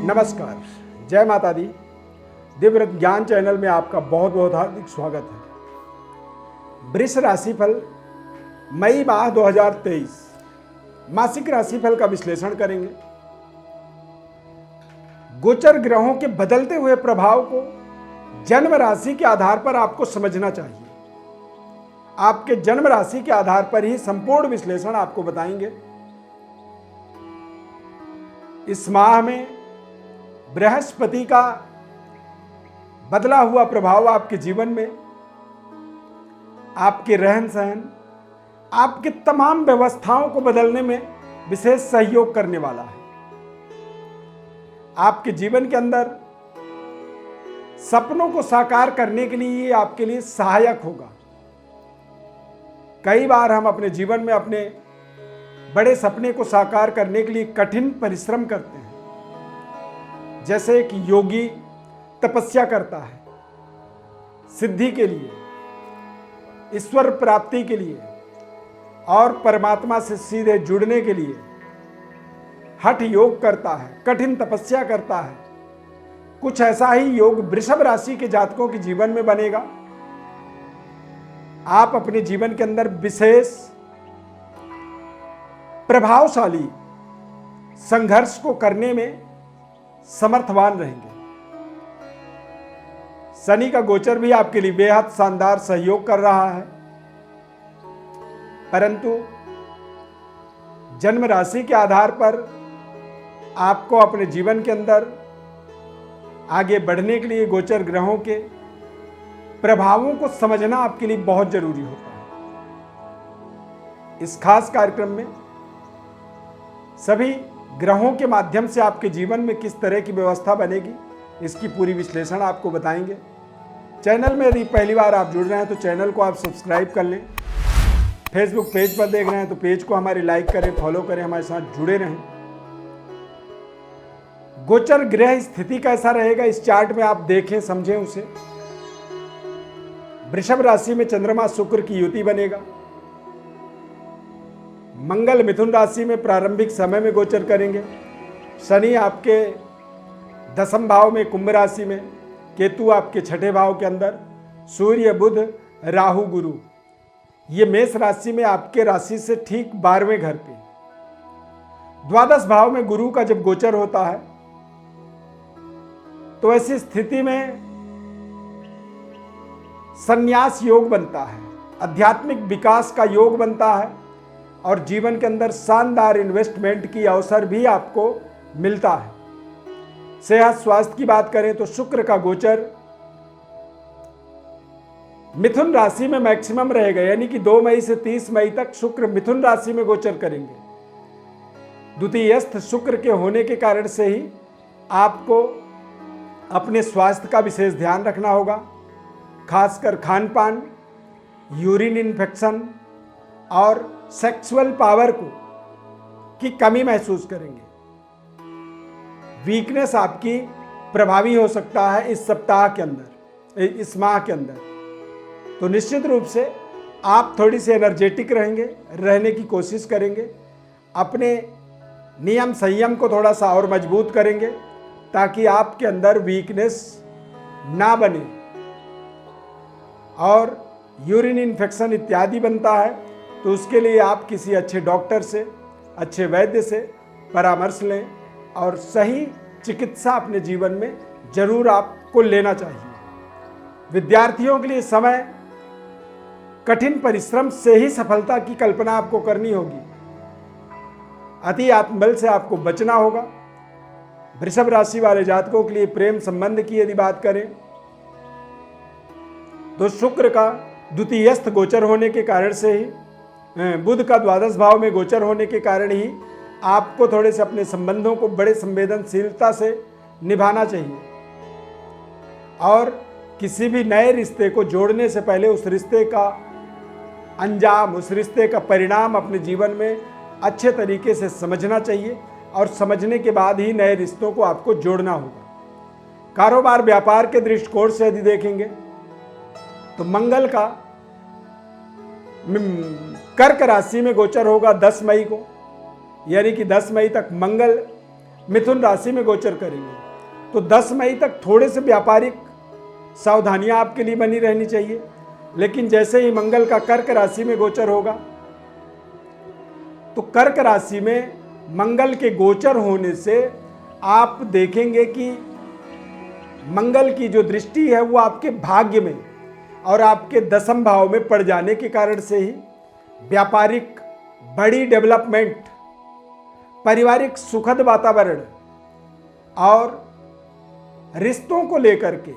नमस्कार, जय माता दी। दिव्य ज्ञान चैनल में आपका बहुत बहुत हार्दिक स्वागत है। वृष राशिफल मई माह 2023 मासिक राशिफल का विश्लेषण करेंगे। गोचर ग्रहों के बदलते हुए प्रभाव को जन्म राशि के आधार पर आपको समझना चाहिए। आपके जन्म राशि के आधार पर ही संपूर्ण विश्लेषण आपको बताएंगे। इस माह में बृहस्पति का बदला हुआ प्रभाव आपके जीवन में, आपके रहन सहन, आपके तमाम व्यवस्थाओं को बदलने में विशेष सहयोग करने वाला है। आपके जीवन के अंदर सपनों को साकार करने के लिए ये आपके लिए सहायक होगा। कई बार हम अपने जीवन में अपने बड़े सपने को साकार करने के लिए कठिन परिश्रम करते हैं। जैसे एक योगी तपस्या करता है सिद्धि के लिए, ईश्वर प्राप्ति के लिए और परमात्मा से सीधे जुड़ने के लिए हठ योग करता है, कठिन तपस्या करता है। कुछ ऐसा ही योग वृषभ राशि के जातकों के जीवन में बनेगा। आप अपने जीवन के अंदर विशेष प्रभावशाली संघर्ष को करने में समर्थवान रहेंगे। शनि का गोचर भी आपके लिए बेहद शानदार सहयोग कर रहा है, परंतु जन्म राशि के आधार पर आपको अपने जीवन के अंदर आगे बढ़ने के लिए गोचर ग्रहों के प्रभावों को समझना आपके लिए बहुत जरूरी होता है। इस खास कार्यक्रम में सभी ग्रहों के माध्यम से आपके जीवन में किस तरह की व्यवस्था बनेगी, इसकी पूरी विश्लेषण आपको बताएंगे। चैनल में यदि पहली बार आप जुड़ रहे हैं तो चैनल को आप सब्सक्राइब कर लें। फेसबुक पेज पर देख रहे हैं तो पेज को हमारे लाइक करें, फॉलो करें, हमारे साथ जुड़े रहें। गोचर ग्रह स्थिति कैसा रहेगा इस चार्ट में आप देखें, समझें उसे। वृषभ राशि में चंद्रमा शुक्र की युति बनेगा। मंगल मिथुन राशि में प्रारंभिक समय में गोचर करेंगे। शनि आपके 10वें भाव में कुंभ राशि में, केतु आपके 6ठे भाव के अंदर, सूर्य बुध राहु गुरु ये मेष राशि में आपके राशि से ठीक 12वें घर पे। द्वादश भाव में गुरु का जब गोचर होता है तो ऐसी स्थिति में संन्यास योग बनता है, आध्यात्मिक विकास का योग बनता है और जीवन के अंदर शानदार इन्वेस्टमेंट की अवसर भी आपको मिलता है। सेहत स्वास्थ्य की बात करें तो शुक्र का गोचर मिथुन राशि में मैक्सिमम रहेगा, यानी कि 2 मई से 30 मई तक शुक्र मिथुन राशि में गोचर करेंगे। द्वितीयस्थ शुक्र के होने के कारण से ही आपको अपने स्वास्थ्य का विशेष ध्यान रखना होगा। खासकर खान पान, यूरिन इन्फेक्शन और सेक्सुअल पावर की कमी महसूस करेंगे। वीकनेस आपकी प्रभावी हो सकता है इस सप्ताह के अंदर, इस माह के अंदर। तो निश्चित रूप से आप थोड़ी सी एनर्जेटिक रहने की कोशिश करेंगे। अपने नियम संयम को थोड़ा सा और मजबूत करेंगे ताकि आपके अंदर वीकनेस ना बने। और यूरिन इन्फेक्शन इत्यादि बनता है तो उसके लिए आप किसी अच्छे डॉक्टर से, अच्छे वैद्य से परामर्श लें और सही चिकित्सा अपने जीवन में जरूर आपको लेना चाहिए। विद्यार्थियों के लिए समय कठिन परिश्रम से ही सफलता की कल्पना आपको करनी होगी। अति आत्मबल से आपको बचना होगा। वृषभ राशि वाले जातकों के लिए प्रेम संबंध की यदि बात करें तो शुक्र का द्वितीयस्थ गोचर होने के कारण से ही, बुध का द्वादश भाव में गोचर होने के कारण ही आपको थोड़े से अपने संबंधों को बड़े संवेदनशीलता से निभाना चाहिए और किसी भी नए रिश्ते को जोड़ने से पहले उस रिश्ते का अंजाम, उस रिश्ते का परिणाम अपने जीवन में अच्छे तरीके से समझना चाहिए और समझने के बाद ही नए रिश्तों को आपको जोड़ना होगा। कारोबार व्यापार के दृष्टिकोण से यदि देखेंगे तो मंगल का कर्क राशि में गोचर होगा 10 मई को, यानी कि 10 मई तक मंगल मिथुन राशि में गोचर करेंगे। तो 10 मई तक थोड़े से व्यापारिक सावधानियां आपके लिए बनी रहनी चाहिए। लेकिन जैसे ही मंगल का कर्क राशि में गोचर होगा, तो कर्क राशि में मंगल के गोचर होने से आप देखेंगे कि मंगल की जो दृष्टि है वो आपके भाग्य में और आपके 10वें भाव में पड़ जाने के कारण से ही व्यापारिक बड़ी डेवलपमेंट, पारिवारिक सुखद वातावरण और रिश्तों को लेकर के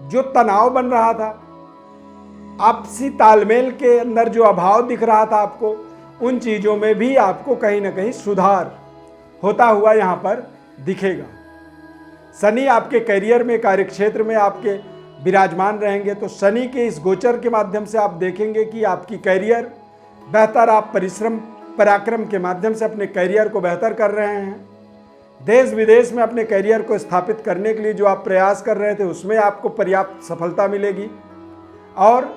जो तनाव बन रहा था, आपसी तालमेल के अंदर जो अभाव दिख रहा था आपको, उन चीज़ों में भी आपको कहीं ना कहीं सुधार होता हुआ यहाँ पर दिखेगा। शनि आपके करियर में, कार्यक्षेत्र में आपके विराजमान रहेंगे। तो शनि के इस गोचर के माध्यम से आप देखेंगे कि आपकी करियर बेहतर, आप परिश्रम पराक्रम के माध्यम से अपने करियर को बेहतर कर रहे हैं। देश विदेश में अपने करियर को स्थापित करने के लिए जो आप प्रयास कर रहे थे उसमें आपको पर्याप्त सफलता मिलेगी। और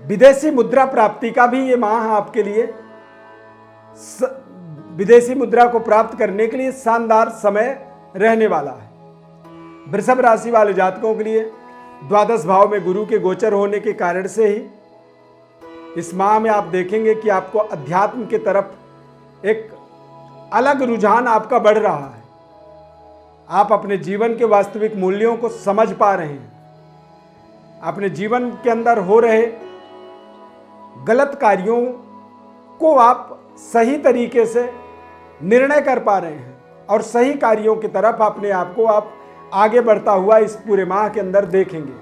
विदेशी मुद्रा प्राप्ति का भी ये माह आपके लिए, विदेशी मुद्रा को प्राप्त करने के लिए शानदार समय रहने वाला है। वृषभ राशि वाले जातकों के लिए द्वादश भाव में गुरु के गोचर होने के कारण से ही इस माह में आप देखेंगे कि आपको अध्यात्म के तरफ एक अलग रुझान आपका बढ़ रहा है। आप अपने जीवन के वास्तविक मूल्यों को समझ पा रहे हैं। अपने जीवन के अंदर हो रहे गलत कार्यों को आप सही तरीके से निर्णय कर पा रहे हैं और सही कार्यों की तरफ अपने आप को आप आगे बढ़ता हुआ इस पूरे माह के अंदर देखेंगे।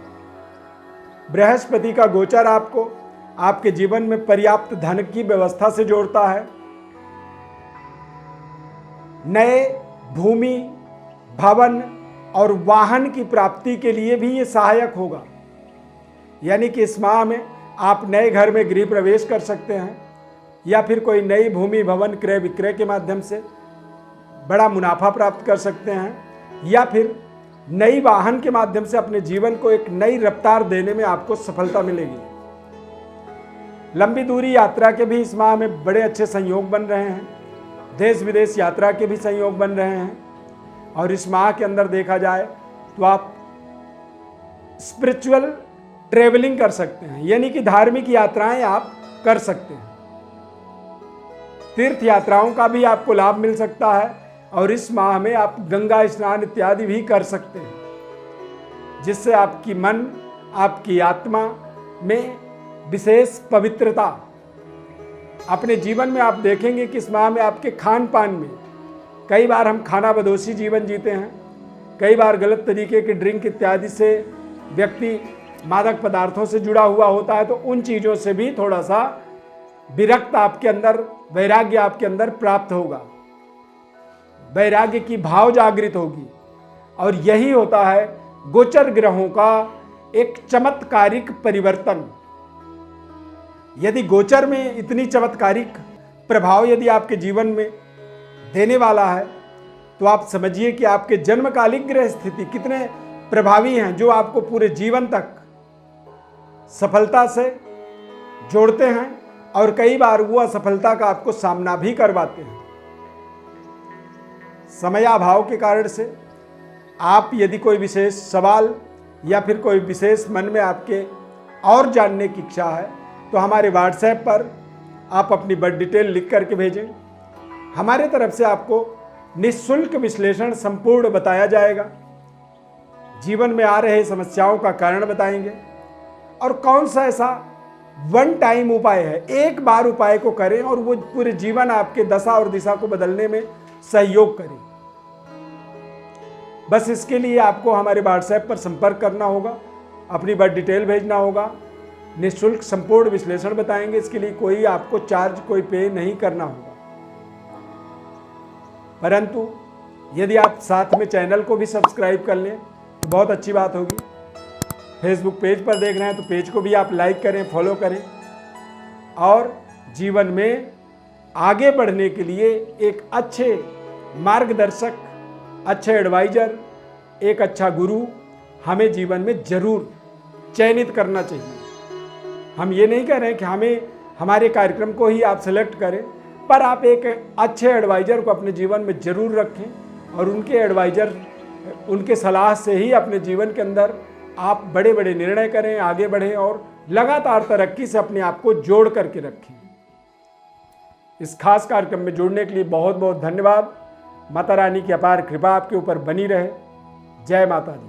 बृहस्पति का गोचर आपको आपके जीवन में पर्याप्त धन की व्यवस्था से जोड़ता है। नए भूमि, भवन और वाहन की प्राप्ति के लिए भी ये सहायक होगा। यानी कि इस माह में आप नए घर में गृह प्रवेश कर सकते हैं या फिर कोई नई भूमि, भवन क्रय विक्रय के माध्यम से बड़ा मुनाफा प्राप्त कर सकते हैं या फिर नई वाहन के माध्यम से अपने जीवन को एक नई रफ्तार देने में आपको सफलता मिलेगी। लंबी दूरी यात्रा के भी इस माह में बड़े अच्छे संयोग बन रहे हैं। देश विदेश यात्रा के भी संयोग बन रहे हैं। और इस माह के अंदर देखा जाए तो आप स्पिरिचुअल ट्रेवलिंग कर सकते हैं, यानी कि धार्मिक यात्राएं आप कर सकते हैं। तीर्थ यात्राओं का भी आपको लाभ मिल सकता है और इस माह में आप गंगा स्नान इत्यादि भी कर सकते हैं, जिससे आपकी मन, आपकी आत्मा में विशेष पवित्रता अपने जीवन में आप देखेंगे कि इस माह में आपके खान पान में कई बार हम खाना बदोशी जीवन जीते हैं, कई बार गलत तरीके के ड्रिंक इत्यादि से व्यक्ति मादक पदार्थों से जुड़ा हुआ होता है। तो उन चीज़ों से भी थोड़ा सा विरक्त आपके अंदर, वैराग्य आपके अंदर प्राप्त होगा, वैराग्य की भाव जागृत होगी। और यही होता है गोचर ग्रहों का एक चमत्कारिक परिवर्तन। यदि गोचर में इतनी चमत्कारिक प्रभाव यदि आपके जीवन में देने वाला है, तो आप समझिए कि आपके जन्मकालिक ग्रह स्थिति कितने प्रभावी हैं, जो आपको पूरे जीवन तक सफलता से जोड़ते हैं और कई बार वो असफलता का आपको सामना भी करवाते हैं। समयाभाव के कारण से आप यदि कोई विशेष सवाल या फिर कोई विशेष मन में आपके और जानने की इच्छा है, तो हमारे व्हाट्सएप पर आप अपनी बर्थ डिटेल लिख करके भेजें। हमारे तरफ से आपको निःशुल्क विश्लेषण संपूर्ण बताया जाएगा। जीवन में आ रहे समस्याओं का कारण बताएंगे और कौन सा ऐसा वन टाइम उपाय है, एक बार उपाय को करें और वो पूरे जीवन आपके दशा और दिशा को बदलने में सहयोग करें। बस इसके लिए आपको हमारे व्हाट्सएप पर संपर्क करना होगा, अपनी बर्थ डिटेल भेजना होगा, निःशुल्क संपूर्ण विश्लेषण बताएंगे। इसके लिए कोई आपको चार्ज, कोई पे नहीं करना होगा। परंतु यदि आप साथ में चैनल को भी सब्सक्राइब कर लें तो बहुत अच्छी बात होगी। फेसबुक पेज पर देख रहे हैं तो पेज को भी आप लाइक करें, फॉलो करें और जीवन में आगे बढ़ने के लिए एक अच्छे मार्गदर्शक, अच्छे एडवाइजर, एक अच्छा गुरु हमें जीवन में जरूर चयनित करना चाहिए। हम ये नहीं कह रहे हैं कि हमें हमारे कार्यक्रम को ही आप सेलेक्ट करें, पर आप एक अच्छे एडवाइज़र को अपने जीवन में ज़रूर रखें और उनके सलाह से ही अपने जीवन के अंदर आप बड़े बड़े निर्णय करें, आगे बढ़ें और लगातार तरक्की से अपने आप को जोड़ करके रखें। इस खास कार्यक्रम में जुड़ने के लिए बहुत बहुत धन्यवाद। माता रानी की अपार कृपा आपके ऊपर बनी रहे। जय माता दी।